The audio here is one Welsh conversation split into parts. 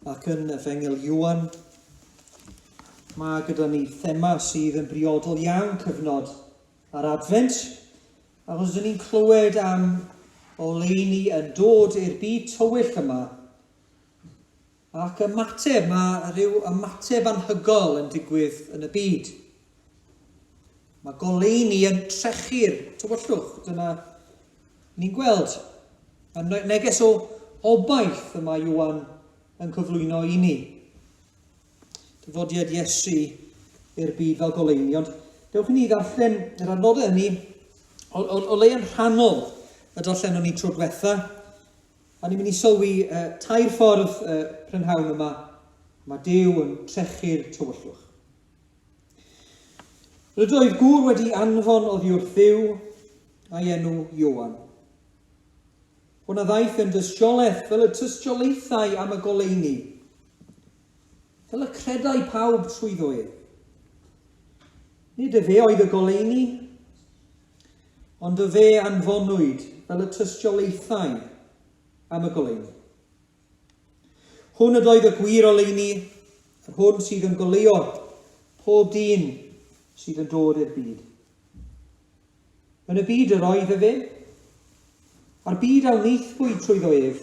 Ac yn Efengil Iwan, mae gyda ni thema sydd yn briodol iawn cyfnod ar adfent. Achos dyn ni'n clywed am oleuni yn dod i'r byd tywyll yma. Ac ymateb, mae rhyw ymateb anhygoel yn digwydd yn y byd. Mae goleuni yn trechu'r tywyllwch. Dyna ni'n gweld. A neges o obaith y mae Iwan yn cyflwyno i ni. Dyfodiad Iesu i'r byd fel goleuni. Ond dewch i ni ddarllen yr adnodau hynny o le yn rhannol y darllen o'n ni tro diwetha. A ni'n mynd i sylwi tair ffordd prynhawn yma. Mae Duw yn trechu'r tywyllwch. Rydoedd gŵr wedi anfon oddi wrth Dduw a'i enw Ioan. Hwna ddaeth yn dystiolaeth fel y tystiolaethau am y goleuni. Fel y credau pawb trwyddoedd. Nid y fe oedd y goleuni, ond y fe anfonwyd fel y tystiolaethau am y goleuni. Hwn ydoedd y gwir oleuni, yr hwn sydd yn goleuo pob dyn sydd yn dod i'r byd. Yn y byd yr oedd y fe, a'r byd awn neithbwyd trwyddo ef,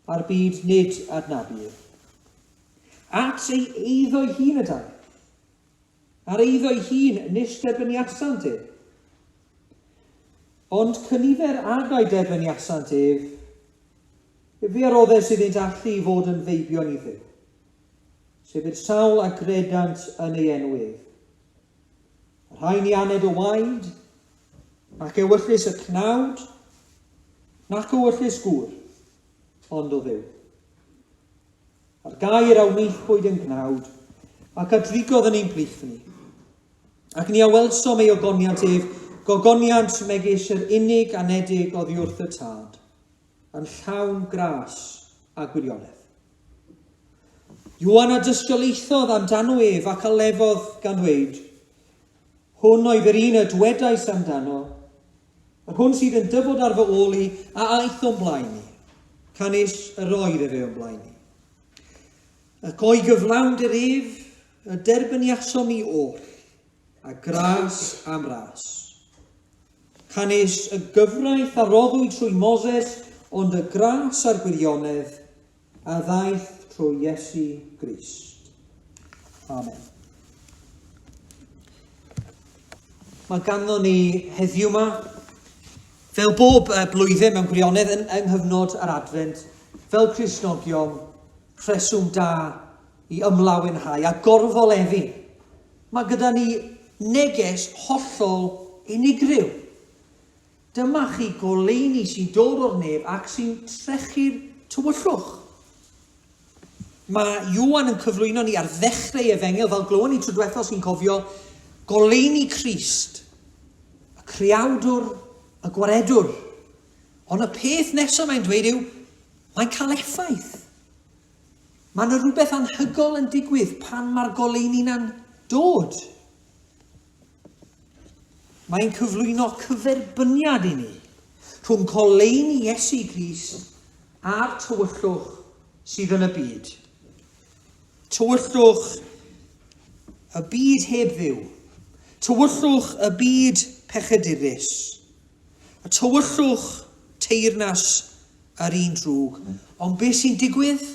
a'r byd nid adnabu ef. At ei eiddo hun y dau, a'r eiddo hun nes derbyniasant ef. Ond cynifer ag a'i derbyniasant ef, fe aroddau sydd yn dallu i fod yn feibion i Dduw, sef i'r sawl a gredant yn ei enw ef. Yr rhain i aned o waed, ac ewyllus y cnawd, nac ewyllus gŵr, ond o Dduw. A'r gair aw neithbwyd yn gnawd, ac a drigodd yn ein plith ni. Ac ni a welsom ei ogoniant ef, gogoniant megis yr unig anedig oddi wrth y tad, yn llawn gras a gwirionedd. Iwan a dystiolaethodd amdano ef ac a lefodd gan dweud, hwn oedd yr un y dwedais amdano, yr hwn sydd yn dyfod ar fy ôl i a aeth o'n blaen ni, canis yr oedd e fe o'n blaen ni. Ac o'i gyflawnd yr ef, y derbyniasom i oll, a gras am ras. Canis y gyfraith a roddwyd trwy Moses, ond y gras a'r gwirionedd, a ddaeth trwy Iesu Grist. Amen. Mae ganddo ni heddiw yma, fel bob blwyddyn mewn gwirionedd yng nghyfnod yr adfent, fel Cristnogion, rheswm da i ymlawenhau a gorfolefi. Mae gyda ni neges hollol unigryw. Dyma chi goleuni sy'n dod o'r nef ac sy'n trechu'r tywyllwch. Mae Iwan yn cyflwyno ni ar ddechrau Efengil, fel glywon ni tro diwetha sy'n cofio, goleuni Crist, y creawdwr, y gwaredwr. Ond y peth nesaf mae'n dweud yw, mae'n cael effaith. Mae yna rhywbeth anhygoel yn digwydd pan mae'r goleuni na'n dod. Mae'n cyflwyno cyferbyniad i ni rhwng goleuni Iesu Grist a'r tywyllwch sydd yn y byd. Tywyllwch y byd heb dduw. Tywyllwch y byd pechadurus. Y tywyllwch teyrnas yr un drwg. Ond beth sy'n digwydd?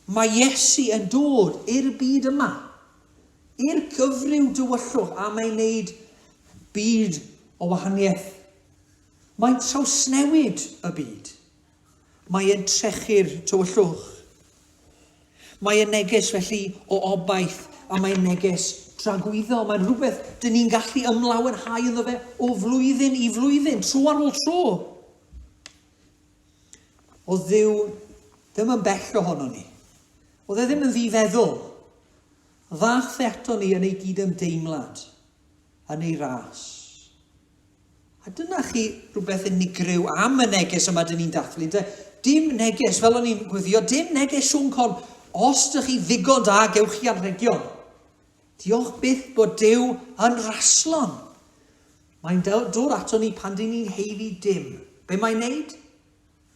Mae Iesu yn dod i'r byd yma. I'r gyfryw dywyllwch a mae'n gwneud byd o wahaniaeth. Mae'n trawsnewid y byd. Mae'n trechu'r tywyllwch. Mae'n neges felly o obaith a mae'n neges dragwyddo. Mae'n rhywbeth dyn ni'n gallu ymlawenhau iddo fe o flwyddyn i flwyddyn, tro ar ôl tro. O Dduw ddim yn bell ohono ni. Oedd e ddim yn ddifeddwl. Ddath eto ni yn ei gydymdeimlad, yn ei ras. A dyna chi rhywbeth unigryw am y neges yma dyn ni'n dathlu. Dim neges, fel o'n i'n gwyddio, dim neges sŵn con, os ydych chi ddigon da, gewch chi arregion. Diolch byth bod Duw yn raslon. Mae'n dod ato ni pan dyn ni'n heiddi dim. Be mae'n neud?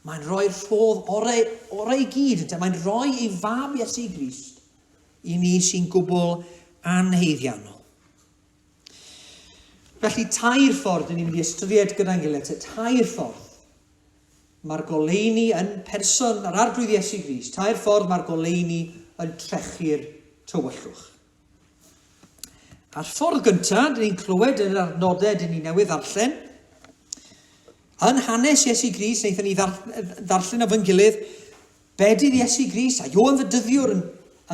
Mae'n rhoi'r rhodd orau i gyd. Mae'n rhoi ei fab Iesu Grist i ni sy'n gwbl anheiddiannol. Felly, tair ffordd ni'n mynd i ystyried gyda'n gilydd. Tair ffordd. Mae'r goleuni yn person ar arglwydd Iesu Grist. Tair ffordd mae'r goleuni yn trechu'r tywyllwch. A'r ffordd gyntaf, dyn ni'n clywed yn yr adnodau dyn ni newydd ddarllen. Yn hanes Iesu Grist, wnaethon ni ddarllen o fy'n gilydd, bedydd Iesu Grist a Ioan Fydyddiwr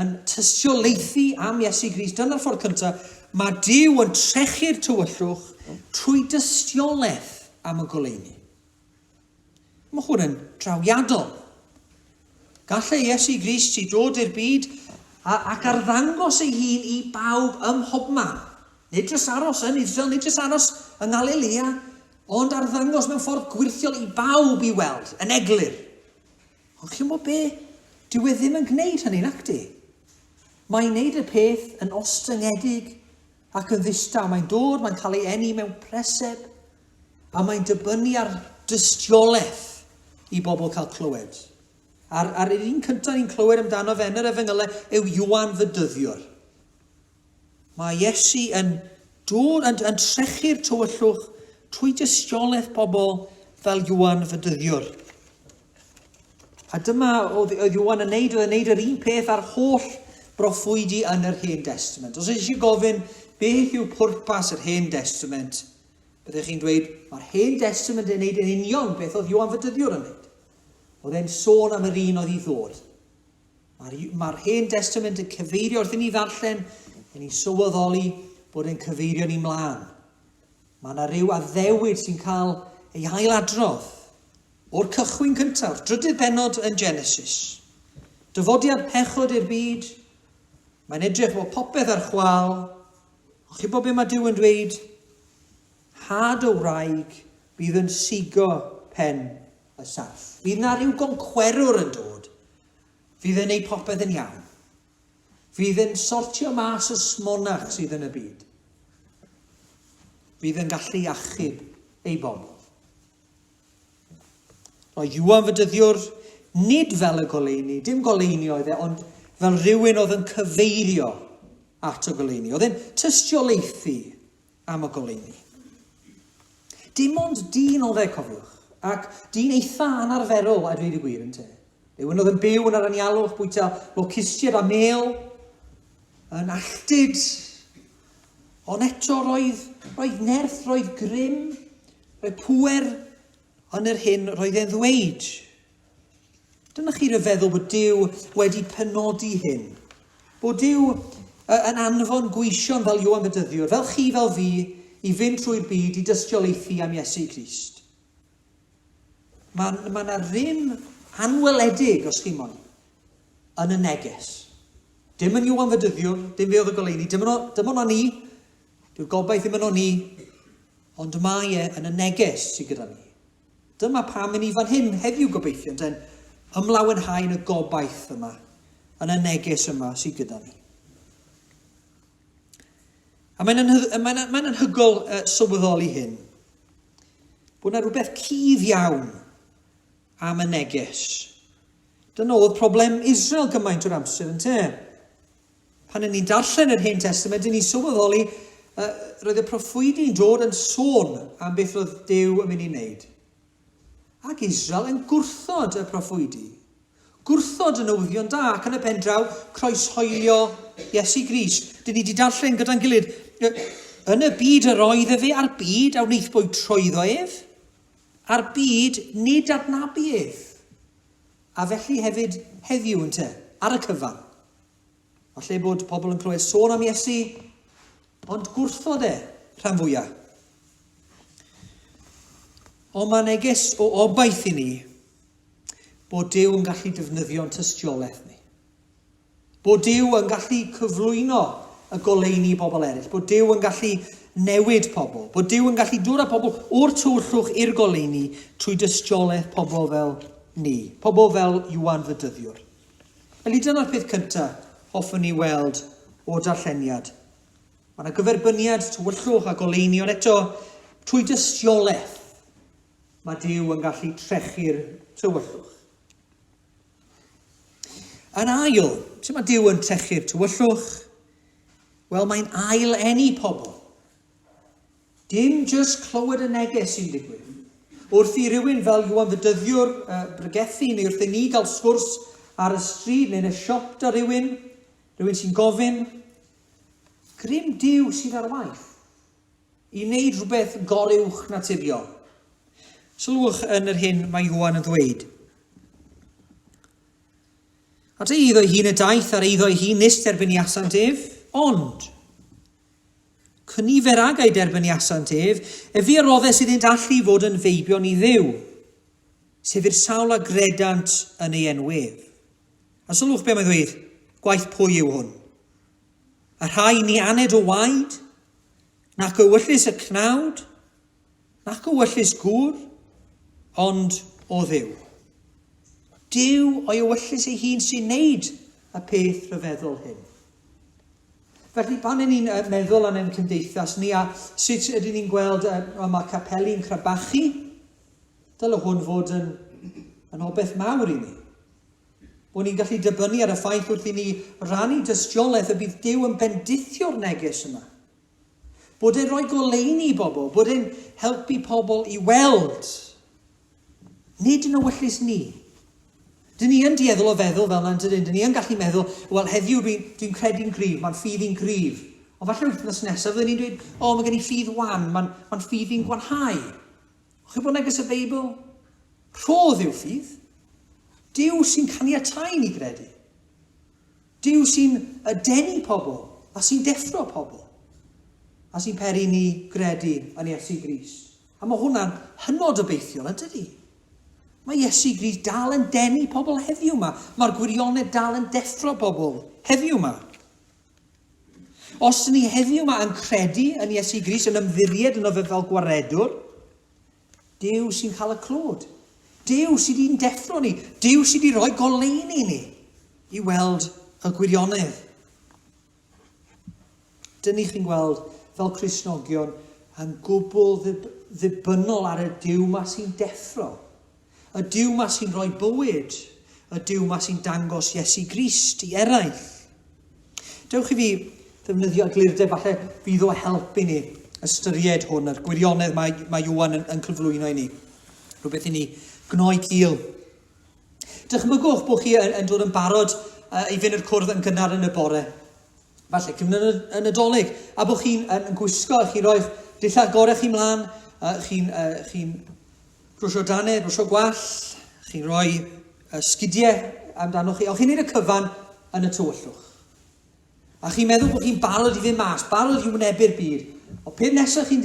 yn tystiolaethu am Iesu Grist. Dyna'r ffordd cyntaf, mae Duw yn trechu'r tywyllwch trwy dystiolaeth am y goleuni. Mae hwn yn drawiadol. Gallai Iesu Grist i dod i'r byd ac arddangos ei hun i bawb ym mhobman. Nid jyst aros yn Israel, nid jyst aros yng Galilea, ond arddangos mewn ffordd gwirthiol i bawb i weld, yn eglur. Ond chi'n gwybod be? Dyw e ddim yn gwneud hynny, nac di? Mae'n gwneud y peth yn ostyngedig ac yn ddistaw. Mae'n dod, mae'n cael ei eni mewn preseb, a mae'n dibynnu ar dystiolaeth i bobl cael clywed. A'r un cyntaf ni'n clywed amdano fe yn yr Efengylau yw Ioan Fydyddiwr. Mae Iesu yn dod yn trechu'r tywyllwch trwy dystiolaeth pobl fel Ioan Fydyddiwr. A dyma oedd Ioan yn neud yr un peth ar holl broffwydi yn yr Hen Testament. Os eisiau gofyn beth yw pwrpas yr Hen Testament, byddech chi'n dweud, mae'r Hen Testament yn neud yn union beth oedd Ioan Fydyddiwr yn neud. Oedd e'n sôn am yr un oedd i ddod. Mae'r Hen Testament yn cyfeirio wrth i ni ddarllen, yn ni sylweddoli bod e'n cyfeirio ni mlaen. Mae yna ryw addewid sy'n cael ei ailadrodd o'r cychwyn cyntaf, drydydd bennod yn Genesis. Dyfodiad pechod i'r byd, mae'n edrych bod popeth ar chwal. O'ch chi bod be mae Duw yn dweud? Had o wraig bydd yn sigo pen y saff. Fydd na ryw goncwerwr yn dod. Fydd yn neud popeth yn iawn. Fydd yn sortio mas y smonach sydd yn y byd. Fydd yn gallu achub ei bobl. Roedd Ioan Fydyddiwr nid fel y goleuni, dim goleuni oedd e, ond fel rhywun oedd yn cyfeirio at y goleuni. Oedd e'n tystiolaethu am y goleuni. Dim ond dyn oedd e, cofiwch, ac dyn eitha anarferol a dweud y gwir yn te. Rhywun oedd yn byw yn yr anialwch, bwyta locustiaid a mel, yn alltid, ond eto roedd nerth, roedd grym, roedd pwer yn yr hyn roedd e'n ddweud. Dyna chi'r feddwl bod Duw wedi penodi hyn. Bod Duw yn anfon gweision fel Ioan Fydyddiwr, fel chi, fel fi, i fynd trwy'r byd i dystiolaethu am Iesu Grist. Mae yna rym anweledig, os chi moyn, yn y neges. Dim yn Ioan Fydyddiwr, dim fe oedd y goleuni, dim ond o'n ni, dyw'r gobaith ddim yn o'n ni, ond mae e yn y neges sydd gyda ni. Dyma pam yn ni fan hyn heddiw gobeithio, yn ymlawenhau yn y gobaith yma, yn y neges yma sydd gyda ni. A mae'n anhygol sylweddoli hyn, bod yna rhywbeth cudd iawn am y neges. Dyna oedd problem Israel gymaint o'r amser yn te. Pan ni'n darllen yr Hen Testament, ni'n sylweddoli, roedd y proffwydi'n dod yn sôn am beth oedd Duw yn mynd i wneud. Ac Israel yn gwrthod y proffwydi. Gwrthod y newyddion da, ac yn y pen draw, croeshoelio Iesu Grist. Dyn ni wedi darllen gyda'n gilydd, yn y byd yr oedd e fe, a'r byd a wneithbwyd trwyddo ef, a'r byd nid adnabu ef. A felly hefyd heddiw yn te, ar y cyfan. Falle bod pobl yn clywed sôn am Iesu, ond gwrthod e rhan fwyaf. Ond mae neges o obaith i ni bod Duw yn gallu defnyddio'n tystiolaeth ni. Bod Duw yn gallu cyflwyno y goleuni bobl eraill. Bod Duw yn gallu newid pobl. Bod Duw yn gallu dod â pobl o'r tywyllwch i'r goleuni trwy dystiolaeth pobl fel ni. Pobl fel Ioan Fydyddiwr. Felly dyna'r peth cyntaf hoffwn ni weld o darlleniad. Mae yna gyferbyniad tywyllwch a goleuni, ond eto trwy dystiolaeth. mae Duw yn gallu trechu'r tywyllwch. Yn ail, sut mae Duw yn trechu'r tywyllwch? Wel, mae'n ail eni pobl. Dim just clywed y neges sy'n digwydd. Wrth i rywun fel Iwan Fydyddiwr bregethu, neu wrth i ni gael sgwrs ar y stryd neu yn y siop da rywun sy'n gofyn, grym Duw sydd ar waith i wneud rhywbeth goruwch naturiol. Sylwch yn yr hyn mae Iwan yn ddweud. At ei iddo hi'n y daith ar eiddo hi'n nist erbyn i asant ef, ond cynifer ag ei derbyn i asant ef, fi roddau sydd yn dallu fod yn feibion i ddiw, sef i'r sawl a gredant yn ei enwef. A sylwch be mae'n dweud, gwaith pwy yw hwn? A rhai ni aned o waed, nac ewyllus y cnawd, nac ewyllus gŵr, ond o ddiw. Duw o'i ewyllus ei hun sy'n neud y peth rhyfeddol hyn. Felly, pan ni'n meddwl am ein cymdeithas ni a sut ydyn ni'n gweld mae capeli'n crabachu, dylai hwn fod yn obeth mawr i ni. Bod ni'n gallu dibynnu ar y ffaith wrth i ni rannu dystiolaeth y bydd Duw yn bendithio'r neges yma. Bod e'n rhoi goleuni i bobl, bod e'n helpu pobl i weld. Nid yn ewyllus ni. Dyn ni yn dueddol o feddwl fel yna, dyn ni yn gallu meddwl, wel, heddiw dwi'n credu'n gryf, mae'n ffydd i'n gryf. Ond falle wythnos nesaf, fydden ni'n dweud, mae gen i ffydd wan, mae'n ffydd i'n gwanhau. O'ch chi bod neges y Beibl? Rhodd yw ffydd. Duw sy'n caniatáu ni gredu. Duw sy'n denu pobl, a sy'n deffro pobl. A sy'n peri ni gredu yn Iesu Grist. A mae hwnna'n hynod obeithiol, ydy? Mae Iesu Grist dal yn denu pobl heddiw yma. Mae'r gwirionedd dal yn deffro pobl heddiw yma. Os ni heddiw yma yn credu yn Iesu Grist, yn ymddiried yn o fe fel gwaredwr, Duw sy'n cael y clod. Duw sydd i'n deffro ni. Duw sydd i roi goleuni ni i weld y gwirionedd. Dyn ni chi'n gweld fel Cristnogion yn gwbl ddibynnol ar y Duw yma sy'n deffro. Y Duw yma sy'n rhoi bywyd, y Duw yma sy'n dangos Iesu Grist i eraill. Dewch i fi ddefnyddio eglurdeb, falle fydd o helpu ni ystyried hwn, yr gwirionedd mae Iwan yn cyflwyno i ni. Rhywbeth i ni gnoi cil. Dychmygwch bod chi yn dod yn barod i fynd i'r cwrdd yn gynnar yn y bore. Falle cyfnod yn y Nadolig, a bod chi'n gwisgo, chi'n rhoi'ch dillad gorau chi mlaen, chi'n brwsio danedd, brwsio gwall, chi'n rhoi sgidiau amdano chi, ond chi'n neud y cyfan yn y tywyllwch. A chi'n meddwl bod chi'n barod i fynd mas, barod i wynebu'r byd. O peth nesaf chi'n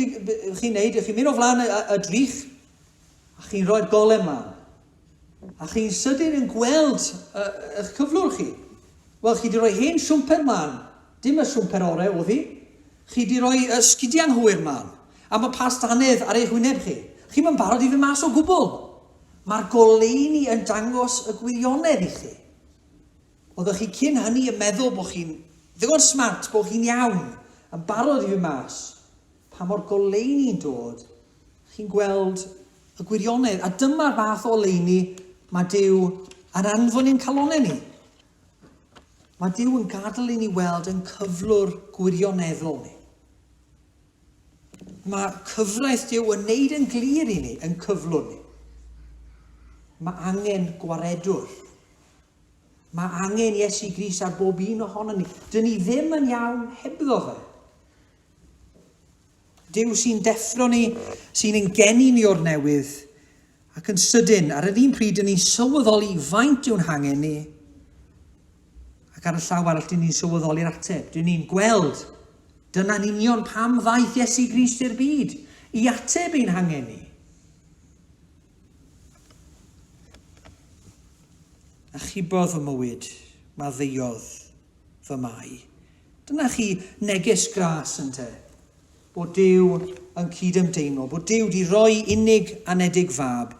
neud, chi'n mynd o flaen y drych, a chi'n rhoi'r golau mlaen. A chi'n sydyn yn gweld eich cyflwr chi. Wel, chi wedi rhoi hen siwmper mlaen, dim y siwmper orau oedd hi. Chi wedi rhoi sgidiau anghywir mlaen, a mae pas danedd ar eich wyneb chi. Chi'n mynd barod i fynd mas o gwbl. Mae'r goleuni yn dangos y gwirionedd i chi. Oeddech chi cyn hynny yn meddwl bod chi'n ddigon smart, bod chi'n iawn, yn barod i fynd mas. Pa mor goleuni'n dod, chi'n gweld y gwirionedd. A dyma'r fath o leini mae Duw yn anfon i'n calonau ni. Mae Duw yn gadael i ni weld yn cyflwr gwirioneddol ni. Mae cyfraith Duw yn neud yn glir i ni, yn cyflwr ni. Mae angen gwaredwr. Mae angen Iesu Grist ar bob un ohono ni. Dyn ni ddim yn iawn hebddo fe. Duw sy'n deffro ni, sy'n engenu ni o'r newydd, ac yn sydyn, ar yr un pryd dyn ni'n sylweddoli faint yw'n hangen ni, ac ar y llaw arall dyn ni'n sylweddoli'r ateb. Dyn ni'n gweld dyna'n union pam ddaeth Iesu Grist i'r byd, i ateb ein hangen ni. A chybodd fy mywyd, mae ddeuodd fy mai. Dyna chi neges gras yn te, bod Duw yn cydymdeimlo, bod Duw wedi rhoi unig anedig fab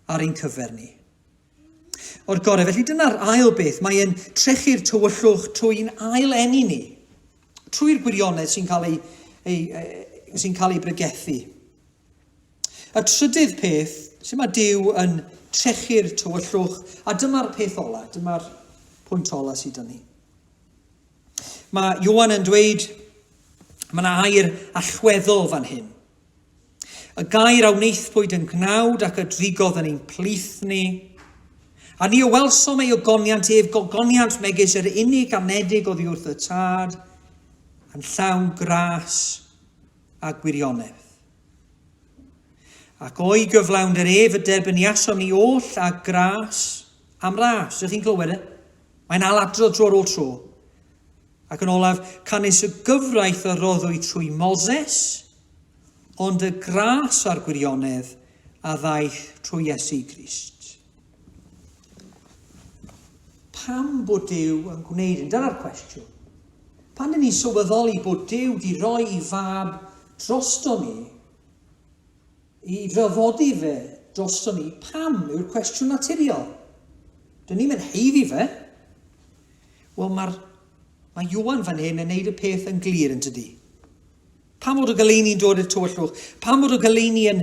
ar ein cyfer ni. O'r gorau, felly dyna'r ail beth, mae'n trechu'r tywyllwch trwy'n ail eni ni, trwy'r gwirionedd sy'n cael ei bregethu. Y trydydd peth, sut mae Duw yn trechu'r tywyllwch, a dyma'r peth ola, dyma'r pwynt ola sydd dyn ni. Mae Ioan yn dweud, mae yna air allweddol fan hyn. Y gair a wneithpwyd yn gnawd ac y drigodd yn ein plith ni. A ni o welsom ei ogoniant ef gogoniant megis yr unig anedig oddi wrth y tad, yn llawn gras a gwirionedd. Ac o'i gyflawn yr ef y derbyn ni oll a gras am ras. Ydych chi'n clywed e? Mae'n aladro tro ar ôl tro. Ac yn olaf, canis y gyfraith y roddwyd trwy Moses, ond y gras a'r gwirionedd a ddaeth trwy Iesu Grist. Pam bod Duw yn gwneud yn? Dyna'r cwestiwn. Pan dyn ni'n sylweddoli bod Duw di roi i fab drosto ni, i draddodi fe drosto ni, pam yw'r cwestiwn naturiol? Dyn ni'n mynd heiddi fe. Wel, mae Ioan fan hyn yn neud y peth yn glir yn tydi. Pam bod y goleini'n dod i'r tywyllwch? Pam bod y goleini yn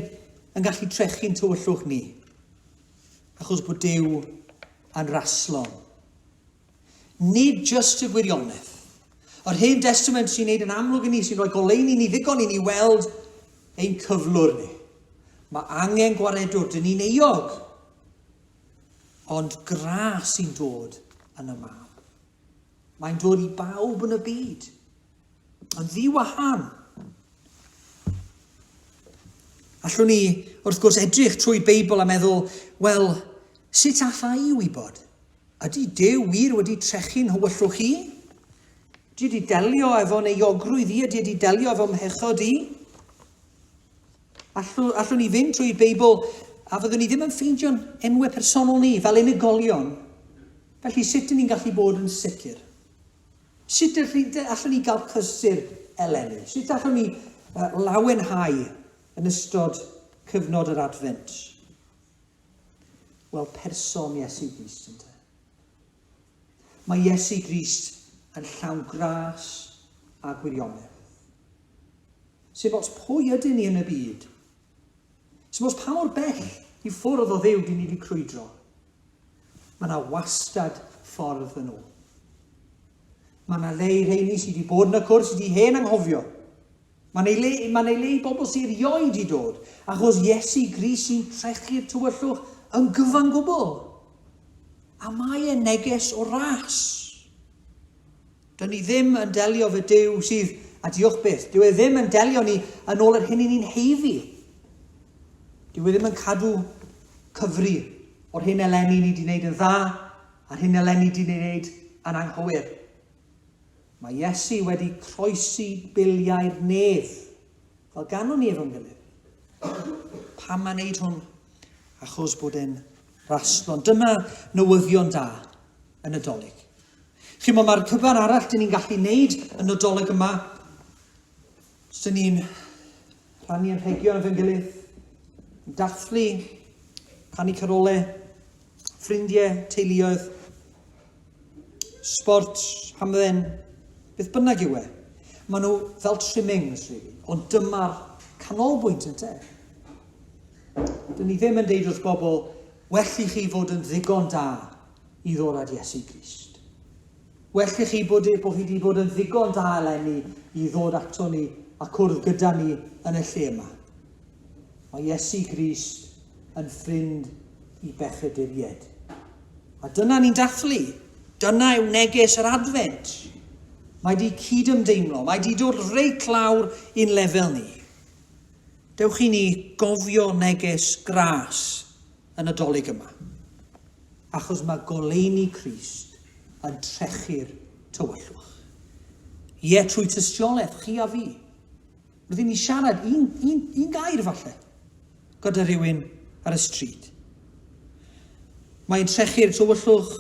gallu trechu'n tywyllwch ni? Achos bod Duw yn raslon. Nid just y gwirionedd. O'r Hen Testament sy'n neud yn amlwg i ni, sy'n rhoi goleini ni ddigon i ni weld ein cyflwr ni. Mae angen gwaredwr, dyn ni'n euog. Ond gras sy'n dod yn y mab. Mae'n dod i bawb yn y byd. Yn ddiwahan. Allwn ni, wrth gwrs, edrych trwy'r Beibl a meddwl, wel, sut alla i wybod? Ydy Duw wir wedi trechu'n hywyllwch i? Ydy wedi delio efo'n euogrwydd i? Ydy wedi delio efo mhechod i? Allwn ni fynd trwy'r Beibl a fyddwn ni ddim yn ffeindio'n enwau personol ni fel unigolion. Felly sut ydyn ni'n gallu bod yn sicr? Sut allwn ni gael cysur eleni? Sut allwn ni lawenhau yn ystod cyfnod yr adfent? Wel, person Iesu Grist yn te. Mae Iesu Grist yn llawn gras a gwirionedd. Sef os pwy ydyn ni yn y byd? Sef os pa mor bell i ffwrdd o Dduw dyn ni wedi crwydro? Mae yna wastad ffordd yn ôl. Mae yna le i rheini sydd wedi bod yn y cwrs, sydd wedi hen anghofio. Mae yna le i bobl sydd erioed wedi dod, achos Iesu Grist sy'n trechu'r tywyllwch yn gyfan gwbl. A mae e'n neges o ras. Dyn ni ddim yn delio fy Duw sydd, a diolch beth, dyw e ddim yn delio ni yn ôl yr hyn i ni'n heiddi. Dyw e ddim yn cadw cyfri o'r hyn eleni ni wedi gwneud yn dda, a'r hyn eleni wedi gwneud yn anghywir. Mae Iesu wedi croesi biliau'r nef, fel ganon ni efo'n gilydd. Pam mae'n neud hwn? Achos bod e'n raslon. Dyma newyddion da yn y Nadolig. Chi'n mae'r cyfan arall dyn ni'n gallu wneud yn y Nadolig yma. Os dyn ni'n rhannu yn rhegion efo'n gilydd, dathlu, canu carolau, ffrindiau, teuluoedd, sport, hamdden, beth bynnag yw e. Maen nhw fel trimmings, really. Ond dyma'r canolbwynt yn te. Dyn ni ddim yn deud wrth bobl, well i chi fod yn ddigon da i ddod ad Iesu Grist. Well i chi bod chi wedi bod yn ddigon da eleni i ddod ato ni a cwrdd gyda ni yn y lle yma. Mae Iesu Grist yn ffrind i bechaduried. A dyna ni'n dathlu. Dyna yw neges yr adfent. Mae di cydymdeimlo. Mae di dod reit lawr i'n lefel ni. Dewch i ni gofio neges gras yn y Nadolig yma. Achos mae goleini Crist yn trechu'r tywyllwch. Ie, trwy tystiolaeth, chi a fi. Rydyn ni siarad un gair falle gyda rhywun ar y stryd. Mae'n trechu'r tywyllwch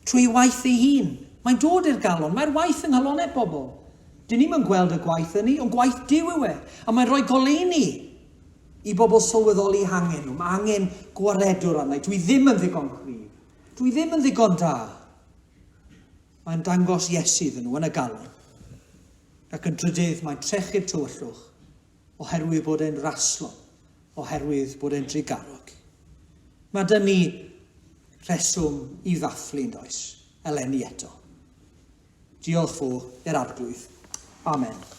trwy waith ei hun. Mae'n dod i'r galon. Mae'r waith yng nghalonau bobl. Dyn ni'n gweld y gwaith yn ni, ond gwaith Duw yw e. A mae'n rhoi goleini i bobl sylweddoli hangen nhw. Mae angen gwaredwr arna. Dwi ddim yn ddigon cryf. Dwi ddim yn ddigon da. Mae'n dangos Iesu iddyn nhw yn y galon. Ac yn drydydd, mae'n trechu'r tywyllwch oherwydd bod e'n raslon. oherwydd bod e'n drigarog. Mae dyn ni rheswm i ddathlu'n does, eleni eto. Diolch fo i'r arglwydd. Amen.